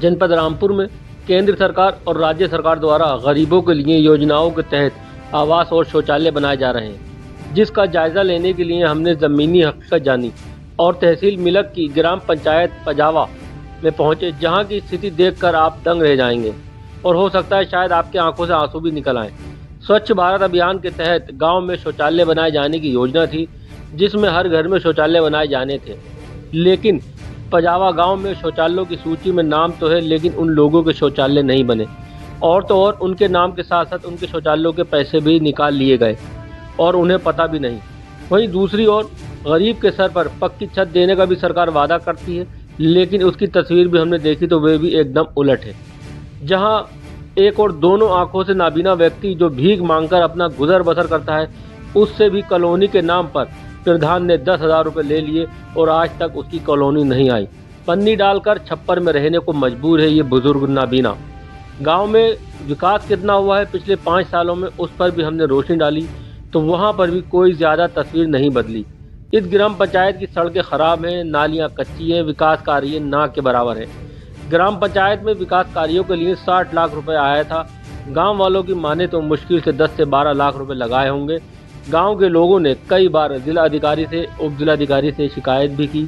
जनपद रामपुर में केंद्र सरकार और राज्य सरकार द्वारा गरीबों के लिए योजनाओं के तहत आवास और शौचालय बनाए जा रहे हैं, जिसका जायजा लेने के लिए हमने ज़मीनी हकीकत जानी और तहसील मिलक की ग्राम पंचायत पजावा में पहुंचे, जहां की स्थिति देखकर आप दंग रह जाएंगे और हो सकता है शायद आपकी आंखों से आंसू भी निकल आए। स्वच्छ भारत अभियान के तहत गांव में शौचालय बनाए जाने की योजना थी, जिसमें हर घर में शौचालय बनाए जाने थे, लेकिन पजावा गांव में शौचालयों की सूची में नाम तो है, लेकिन उन लोगों के शौचालय नहीं बने। और तो और उनके नाम के साथ साथ उनके शौचालयों के पैसे भी निकाल लिए गए और उन्हें पता भी नहीं। वहीं दूसरी ओर गरीब के सर पर पक्की छत देने का भी सरकार वादा करती है, लेकिन उसकी तस्वीर भी हमने देखी तो वे भी एकदम उलट है। जहां एक और दोनों आंखों से नाबीना व्यक्ति जो भीख मांगकर अपना गुजर बसर करता है, उससे भी कॉलोनी के नाम पर प्रधान ने 10,000 रुपये ले लिए और आज तक उसकी कॉलोनी नहीं आई। पन्नी डालकर छप्पर में रहने को मजबूर है ये बुजुर्ग नाबीना। गांव में विकास कितना हुआ है पिछले 5 सालों में, उस पर भी हमने रोशनी डाली तो वहां पर भी कोई ज़्यादा तस्वीर नहीं बदली। इस ग्राम पंचायत की सड़कें खराब हैं, नालियां कच्ची हैं, विकास कार्य ना के बराबर है। ग्राम पंचायत में विकास कार्यों के लिए 60 लाख रुपए आया था। गांव वालों की माने तो मुश्किल से 10 से 12 लाख रुपए लगाए होंगे। गांव के लोगों ने कई बार जिला अधिकारी से, उप जिलाधिकारी से शिकायत भी की,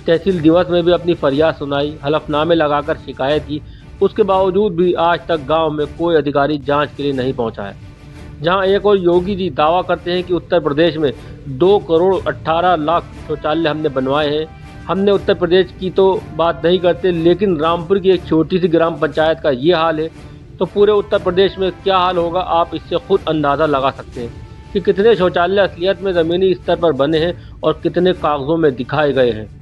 तहसील दिवस में भी अपनी फरियाद सुनाई, हलफनामे लगाकर शिकायत की। उसके बावजूद भी आज तक गाँव में कोई अधिकारी जाँच के लिए नहीं पहुँचा है। जहाँ एक और योगी जी दावा करते हैं कि उत्तर प्रदेश में 2 करोड़ 18 लाख शौचालय हमने बनवाए हैं। हमने उत्तर प्रदेश की तो बात नहीं करते, लेकिन रामपुर की एक छोटी सी ग्राम पंचायत का ये हाल है तो पूरे उत्तर प्रदेश में क्या हाल होगा, आप इससे खुद अंदाज़ा लगा सकते हैं कि कितने शौचालय असलियत में ज़मीनी स्तर पर बने हैं और कितने कागज़ों में दिखाए गए हैं।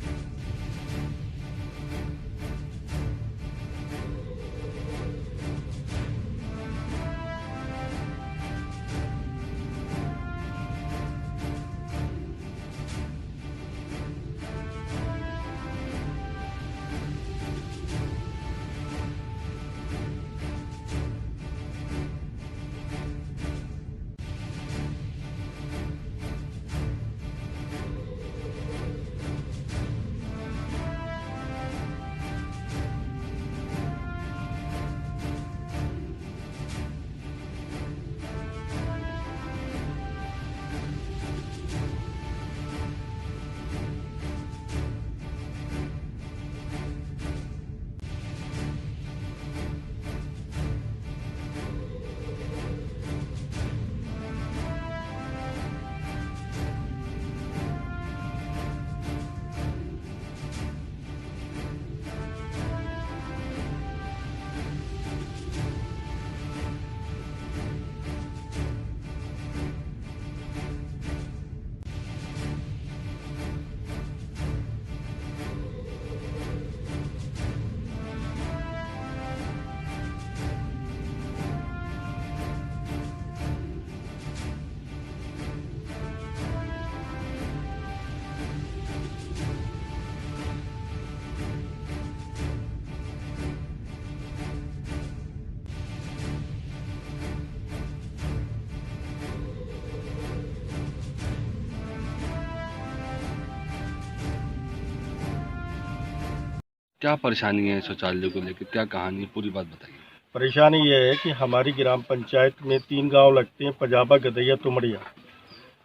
क्या परेशानी है शौचालय को लेकर, क्या कहानी है, पूरी बात बताइए। परेशानी ये है कि हमारी ग्राम पंचायत में 3 गांव लगते हैं, पजाबा, गदैया, तुमड़िया।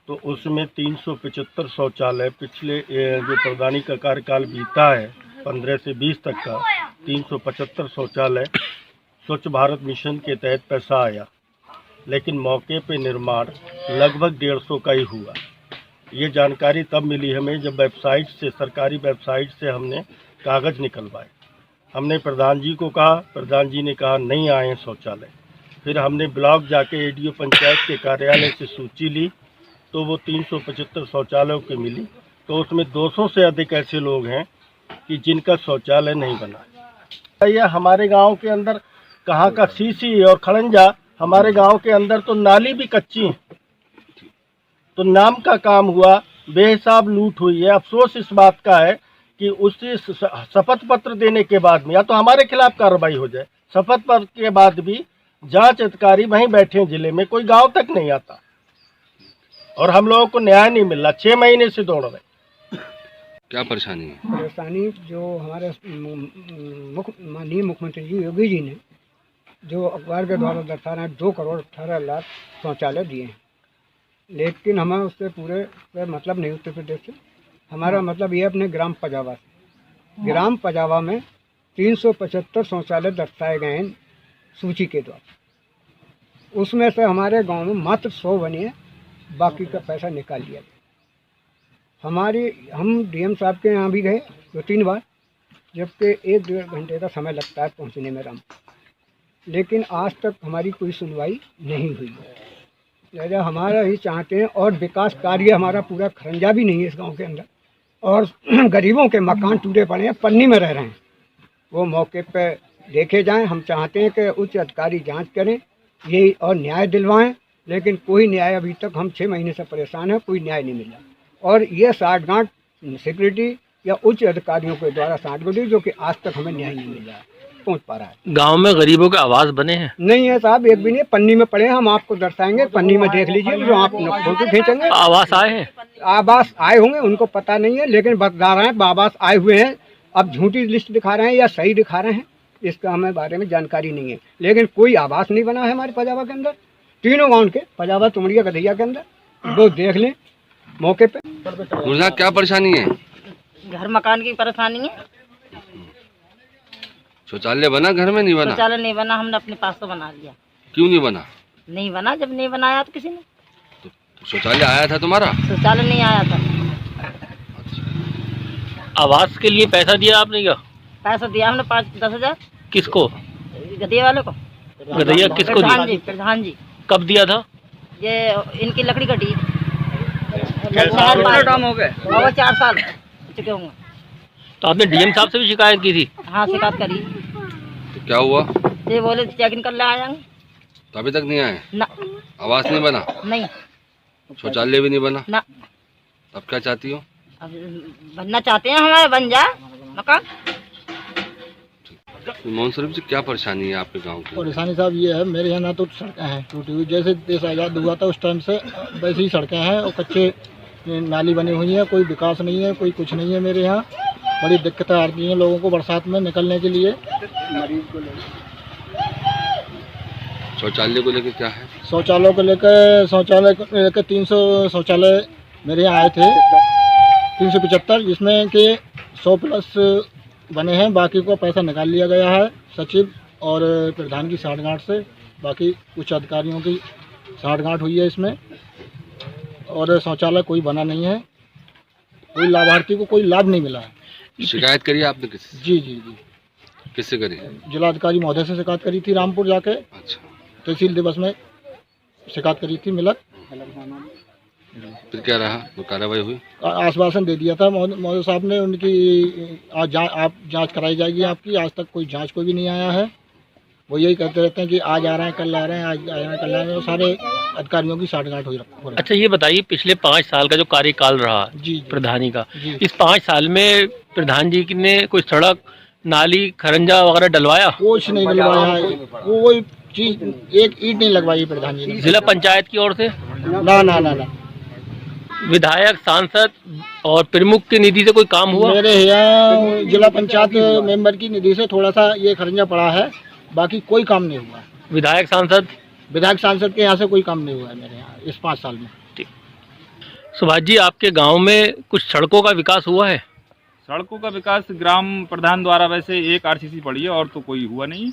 तो उसमें 375 शौचालय पिछले जो प्रधानी का कार्यकाल बीता है 15 से 20 तक का 375 शौचालय स्वच्छ भारत मिशन के तहत पैसा आया, लेकिन मौके पे निर्माण लगभग 150 का ही हुआ। ये जानकारी तब मिली हमें जब वेबसाइट से, सरकारी वेबसाइट से हमने कागज़ निकलवाए। हमने प्रधान जी को कहा, प्रधान जी ने कहा नहीं आए शौचालय। फिर हमने ब्लॉक जाके एडीओ पंचायत के कार्यालय से सूची ली तो वो 375 शौचालयों की मिली। तो उसमें 200 से अधिक ऐसे लोग हैं कि जिनका शौचालय नहीं बना। यह हमारे गांव के अंदर कहाँ का सीसी और खड़ंजा, हमारे गांव के अंदर तो नाली भी कच्ची है। तो नाम का काम हुआ, बेहिसाब लूट हुई है। अफसोस इस बात का है कि उसी शपथ पत्र देने के बाद में या तो हमारे खिलाफ कार्रवाई हो जाए, शपथ पत्र के बाद भी जांच अधिकारी वहीं बैठे हैं जिले में, कोई गांव तक नहीं आता और हम लोगों को न्याय नहीं मिल रहा। 6 महीने से दौड़ रहे। क्या परेशानी है? परेशानी जो हमारे माननीय मुख्यमंत्री जी योगी जी ने जो अखबार के द्वारा दर्शा रहे हैं 2,18,00,000 शौचालय दिए हैं, लेकिन हमें उससे पूरे से मतलब नहीं उत्तर प्रदेश से। हमारा मतलब ये अपने ग्राम पजावा से। ग्राम पजावा में 375 शौचालय दर्शाए गए हैं सूची के द्वारा। उसमें से हमारे गांव में मात्र 100 बने हैं, बाकी का पैसा निकाल लिया गया। हम डीएम साहब के यहाँ भी गए 2-3 बार, जबकि 1-1.5 घंटे का समय लगता है पहुँचने में राम, लेकिन आज तक हमारी कोई सुनवाई नहीं हुई है। लिहाजा हमारा ही चाहते हैं, और विकास कार्य हमारा पूरा खरंजा भी नहीं है इस गांव के अंदर, और गरीबों के मकान टूटे पड़े हैं, पन्नी में रह रहे हैं, वो मौके पे देखे जाएं। हम चाहते हैं कि उच्च अधिकारी जांच करें ये और न्याय दिलवाएं, लेकिन कोई न्याय अभी तक, हम 6 महीने से परेशान हैं, कोई न्याय नहीं मिला। और ये साठगांठ सिक्योरिटी या उच्च अधिकारियों के द्वारा साठगांठ जो कि आज तक हमें न्याय नहीं मिल रहा है, पहुँच पा रहा है। गांव में गरीबों के आवास बने हैं? नहीं है साहब, एक भी नहीं, पन्नी में पड़े हैं। हम आपको दर्शाएंगे, पन्नी में देख लीजिए, जो आप फोटो खींचेंगे। आवास आए हैं? आवास आए होंगे, उनको पता नहीं है, लेकिन बता रहे हैं आवास आए हुए हैं। अब झूठी लिस्ट दिखा रहे हैं या सही दिखा रहे हैं, इसका हमें बारे में जानकारी नहीं है, लेकिन कोई आवास नहीं बना है हमारे पजावा के अंदर। तीनों गाँव के, पजावा, तुमड़िया, गधैया के अंदर, वो देख लें मौके पे। मुर्जा क्या परेशानी है? घर मकान की परेशानी है। शौचालय बना, घर में नहीं बना? शौचालय नहीं बना, हमने अपने पास तो बना लिया। क्यों नहीं बना? नहीं बना, जब नहीं बनाया तो किसी ने। तो शौचालय आया था तुम्हारा? शौचालय नहीं आया था। आवास के लिए पैसा दिया आपने क्या? पैसा दिया हमने 5-10 हज़ार। किसको? गधे वाले को। गधैया किसको प्रधान दिया? जी, प्रधान जी। कब दिया था? ये इनकी लकड़ी कटी। टाइम हो गए? और 4 साल हो चुके होंगे। तो आपने डीएम साहब से भी शिकायत की थी? हाँ, शिकायत करी। तो क्या हुआ? ये बोले चेकिंग कर ले आ जाएंगे। तो अभी तक नहीं आए? ना, आवास नहीं बना? नहीं। शौचालय भी नहीं बना? ना। अब क्या चाहती हो? अब बनना चाहते हैं, हमारे बन जाए मकान। मोहन शरीफ जी, क्या परेशानी है आपके गांव की? परेशानी साहब ये है, मेरे यहाँ ना तो सड़कें हैं टूटी हुई, जैसे देश आज़ाद हुआ था उस टाइम से वैसे ही सड़कें हैं, और कच्चे नाली बनी हुई है, कोई विकास नहीं है, कोई कुछ नहीं है। मेरे यहाँ बड़ी दिक्कतें आती हैं लोगों को बरसात में निकलने के लिए। शौचालय को लेकर क्या है? शौचालय को लेकर 300 शौचालय मेरे यहाँ आए थे, 375, जिसमें कि 100 प्लस बने हैं, बाकी को पैसा निकाल लिया गया है सचिव और प्रधान की साठगांठ से। बाकी उच्च अधिकारियों की साठगांठ हुई है इसमें, और शौचालय कोई बना नहीं है, कोई लाभार्थी को कोई लाभ नहीं मिला है। शिकायत करी आपने किससे? जी। किससे करी? जिलाधिकारी महोदय से शिकायत करी थी, रामपुर जाके। अच्छा, तहसील दिवस में शिकायत करी थी, मिलत। फिर क्या रहा? तो कार्रवाई हुई? आश्वासन दे दिया था महोदय साहब ने, उनकी आज आप जांच कराई जाएगी आपकी। आज तक कोई जांच कोई भी नहीं आया है। वो यही कहते रहते हैं कि आज आ रहे हैं, कल आ रहे हैं, आज आ रहे हैं, कल आ रहे हैं। सारे अधिकारियों की साठगांठ हो रही है। अच्छा, ये बताइए, पिछले 5 साल का जो कार्यकाल रहा जी प्रधानी का, जी। इस 5 साल में प्रधान जी ने कोई सड़क, नाली, खरंजा वगैरह डलवाया? कुछ नहीं डलवाया है, कोई चीज, एक ईंट नहीं लगवाई प्रधान जी ने। जिला पंचायत की ओर से? ना। विधायक, सांसद और प्रमुख की निधि से कोई काम हुआ? मेरे यहाँ जिला पंचायत मेंबर की निधि से थोड़ा सा ये खरंजा पड़ा है, बाकी कोई काम नहीं हुआ। विधायक, सांसद के यहाँ से कोई काम नहीं हुआ है मेरे यहाँ इस 5 साल में। सुभाष जी, आपके गांव में कुछ सड़कों का विकास हुआ है? सड़कों का विकास ग्राम प्रधान द्वारा वैसे एक आरसीसी पड़ी है, और तो कोई हुआ नहीं।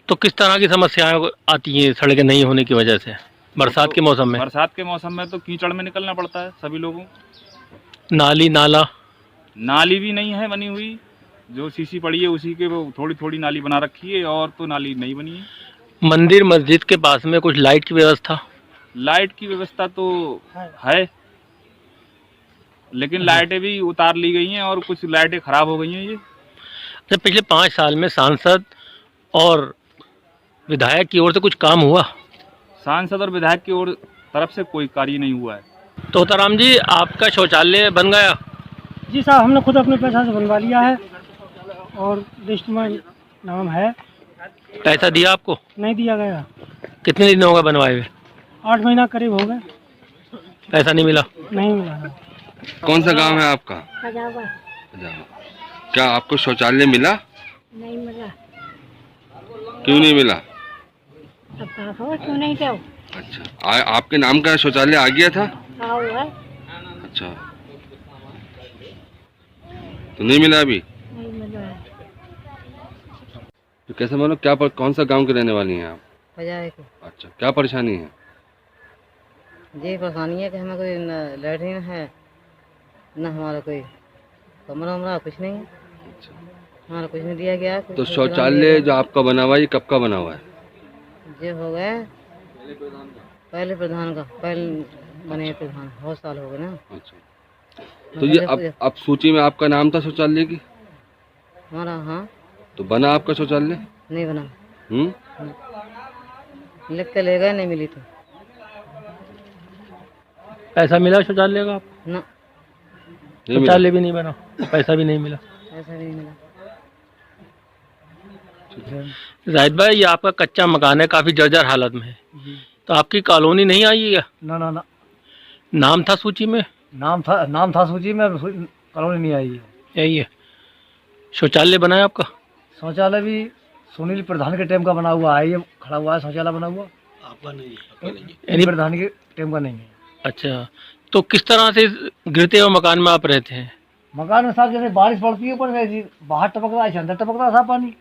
तो किस तरह की समस्याएं आती हैं सड़कें नहीं होने की वजह से बरसात के मौसम में? बरसात के मौसम में तो कीचड़ में निकलना पड़ता है सभी लोगों को। नाली भी नहीं है बनी हुई, जो सीसी पड़ी है उसी के वो थोड़ी नाली बना रखी है, और तो नाली नहीं बनी है। मंदिर मस्जिद के पास में कुछ लाइट की व्यवस्था? लाइट की व्यवस्था तो है, लेकिन लाइटें भी उतार ली गई हैं और कुछ लाइटें खराब हो गई हैं। ये अच्छा, पिछले 5 साल में सांसद और विधायक की ओर से कुछ काम हुआ? सांसद और विधायक की ओर तरफ से कोई कार्य नहीं हुआ है। तोताराम जी, आपका शौचालय बन गया? जी साहब, हमने खुद अपने पैसा से बनवा लिया है, और लिस्ट में नाम है। पैसा दिया आपको? नहीं दिया गया। कितने दिन हो गए बनवाए हुए? 8 महीना करीब हो गए। पैसा नहीं मिला? नहीं मिला है। कौन सा गांव है आपका? पजावा पजामा। क्या आपको शौचालय मिला? नहीं मिला। क्यों नहीं मिला? अब कहा हो क्यों नहीं क्या अच्छा, आपके नाम का शौचालय आ गया था? हाँ हुआ अच्छा, तो नहीं मिला अभी? नहीं मिला। तो कैसे मानो क्या कौन सा गांव के रहने वाली हैं आप? बजाए को अच्छा, क्या परेशानी है? ये परेशानी है कि हमें कोई न लैट्रिन है न हमारा कोई कमरा वमरा कुछ नहीं है। अच्छा, हमारा कुछ नहीं दिया गया। तो शौचालय जो आपका बना हुआ है ये कब का बना हुआ है? ये हो गया पहले प्रधान का, पहले बने प्रधान, बहुत साल हो गए ना। अच्छा, तो ये अब सूची में आपका नाम था शौचालय की? हमारा हाँ। तो बना आपका शौचालय? नहीं बना। लिख के ले गए, नहीं मिली तो। पैसा मिला शौचालय का? ना, शौचालय भी नहीं बना, पैसा भी नहीं मिला। ऐसा भी नहीं मिला। जाहिद भाई, ये आपका कच्चा मकान है, काफी जर्जर हालत में है, तो आपकी कॉलोनी नहीं आई है क्या? ना ना ना, नाम था सूची में? नाम था सूची में, कॉलोनी नहीं आई है। यही है। शौचालय बना है आपका? शौचालय भी सुनील प्रधान के टाइम का बना हुआ है, ये खड़ा हुआ है शौचालय बना हुआ। आपका नहीं है? यानी प्रधान के टाइम का नहीं है। अच्छा, तो किस तरह से गिरते हुए मकान में आप रहते हैं? मकान में साहब जैसे बारिश पड़ती है ऊपर से बाहर टपक रहा है, अंदर टपक रहा था पानी।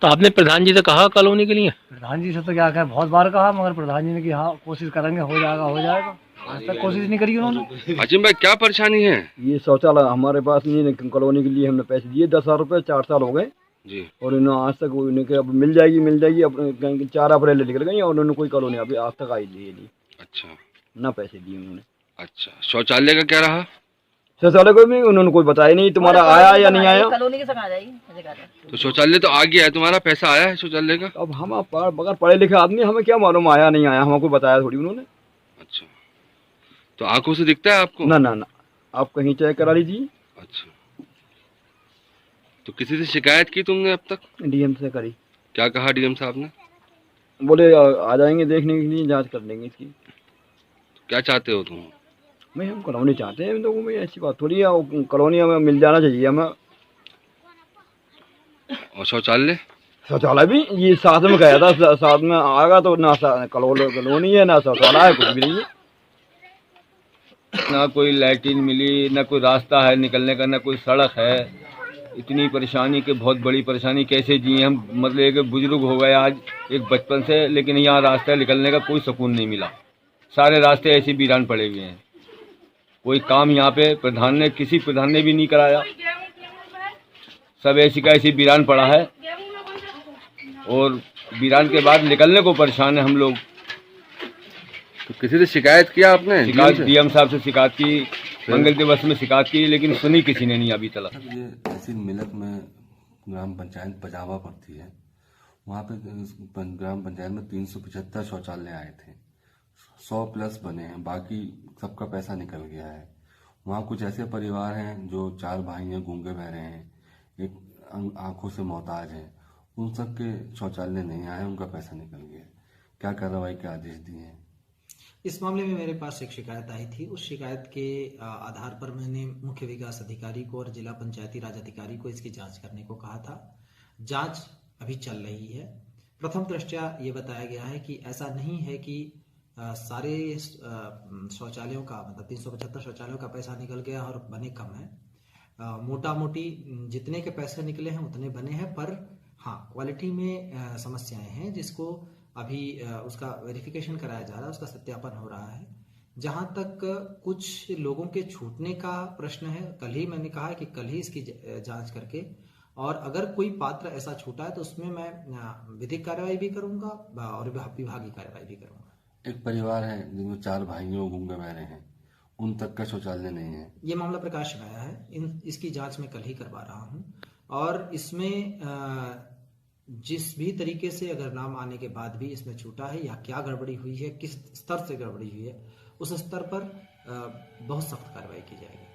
तो आपने प्रधान जी से कहा कॉलोनी के लिए? प्रधान जी से तो क्या कहा, बहुत बार कहा, मगर प्रधान जी ने कि हाँ कोशिश करेंगे, हो जाएगा। आज तक कोशिश नहीं करी उन्होंने। अजीम भाई, क्या परेशानी है? ये शौचालय हमारे पास नहीं है, कॉलोनी के लिए हमने पैसे दिए 10,000 रुपये, 4 साल हो गए जी, और इन्होंने आज तक उन्हें अब मिल जाएगी अब 4 अप्रैल निकल गई और उन्होंने कोई कॉलोनी अभी आज तक आई नहीं। अच्छा, ना पैसे दिए उन्होंने। अच्छा, शौचालय का क्या रहा? शौचालय को भी उन्होंने कोई बताया नहीं, तुम्हारा आया या नहीं आया। कॉलोनी के संग आ जाएगी। तो शौचालय तो आ गया है, तुम्हारा पैसा आया है शौचालय का? अब हम बगैर पढ़े लिखे आदमी, हमें क्या मालूम आया नहीं आया, हमको बताया थोड़ी उन्होंने। अच्छा, तो आंखों से दिखता है आपको? ना ना ना, आप कहीं चेक करा लीजिए। अच्छा, तो किसी से शिकायत की तुमने अब तक? डीएम से करी। क्या कहा डीएम साहब ने? बोले आ जाएंगे देखने के लिए, जांच कर लेंगे इसकी। तो क्या चाहते हो तुम? भाई हम कॉलोनी चाहते हैं, तो भाई ऐसी बात थोड़ी है, कॉलोनी हमें मिल जाना चाहिए हमें। और शौचालय भी ये साथ में गया था, साथ में आएगा तो ना कॉलोनी है ना शौचालय है, कुछ भी नहीं है। ना कोई लैट्रिन मिली, ना कोई रास्ता है निकलने का, ना कोई सड़क है। इतनी परेशानी के बहुत बड़ी परेशानी कैसे जिए हम, मतलब एक बुजुर्ग हो गए आज एक बचपन से, लेकिन यहाँ रास्ता निकलने का कोई सुकून नहीं मिला। सारे रास्ते ऐसे वीरान पड़े हुए हैं। कोई काम यहाँ पे किसी प्रधान ने भी नहीं कराया, सब ऐसी का ऐसी वीरान पड़ा है और वीरान के बाद निकलने को परेशान है हम लोग। तो किसी से शिकायत किया आपने? डीएम साहब से शिकायत की, मंगल दिवस में शिकायत की, लेकिन सुनी किसी ने नहीं अभी तक। ये तहसील मिलक में ग्राम पंचायत पजावा पड़ती है, वहाँ पे ग्राम पंचायत में 375 शौचालय आए थे, 100 प्लस बने हैं, बाकी सबका पैसा निकल गया है। वहाँ कुछ ऐसे परिवार हैं जो 4 भाई हैं, गूंगे बहरे हैं, एक आंखों से मोहताज हैं, उन सब के शौचालय नहीं आए, उनका पैसा निकल गया। क्या कार्रवाई के आदेश दिए हैं? इस मामले में मेरे पास एक शिकायत आई थी। उस शिकायत के आधार पर मैंने मुख्य विकास अधिकारी को और जिला पंचायती राज अधिकारी को इसकी जांच करने को कहा था। जांच अभी चल रही है। प्रथम दृष्टया ये बताया गया है कि ऐसा नहीं है कि सारे शौचालयों का, मतलब 375 शौचालयों का पैसा निकल गया और बने कम है। मोटा मोटी जितने के पैसे निकले हैं उतने बने हैं, पर हाँ क्वालिटी में समस्याएं हैं, जिसको अभी उसका वेरिफिकेशन कराया जा रहा है, उसका सत्यापन हो रहा है। जहां तक कुछ लोगों के छूटने का प्रश्न है, कल ही मैंने कहा है कि कल ही इसकी जांच करके, और अगर कोई पात्र ऐसा छूटा है तो उसमें मैं विधिक कार्रवाई भी करूंगा और विभागीय कार्रवाई भी करूंगा। एक परिवार है जिनमें 4 भाइयों गूंगे बहरे हैं, उन तक का शौचालय नहीं है। ये मामला प्रकाश में आया है, इसकी जांच मैं कल ही करवा रहा हूँ, और इसमें जिस भी तरीके से अगर नाम आने के बाद भी इसमें छूटा है या क्या गड़बड़ी हुई है, किस स्तर से गड़बड़ी हुई है, उस स्तर पर बहुत सख्त कार्रवाई की जाएगी।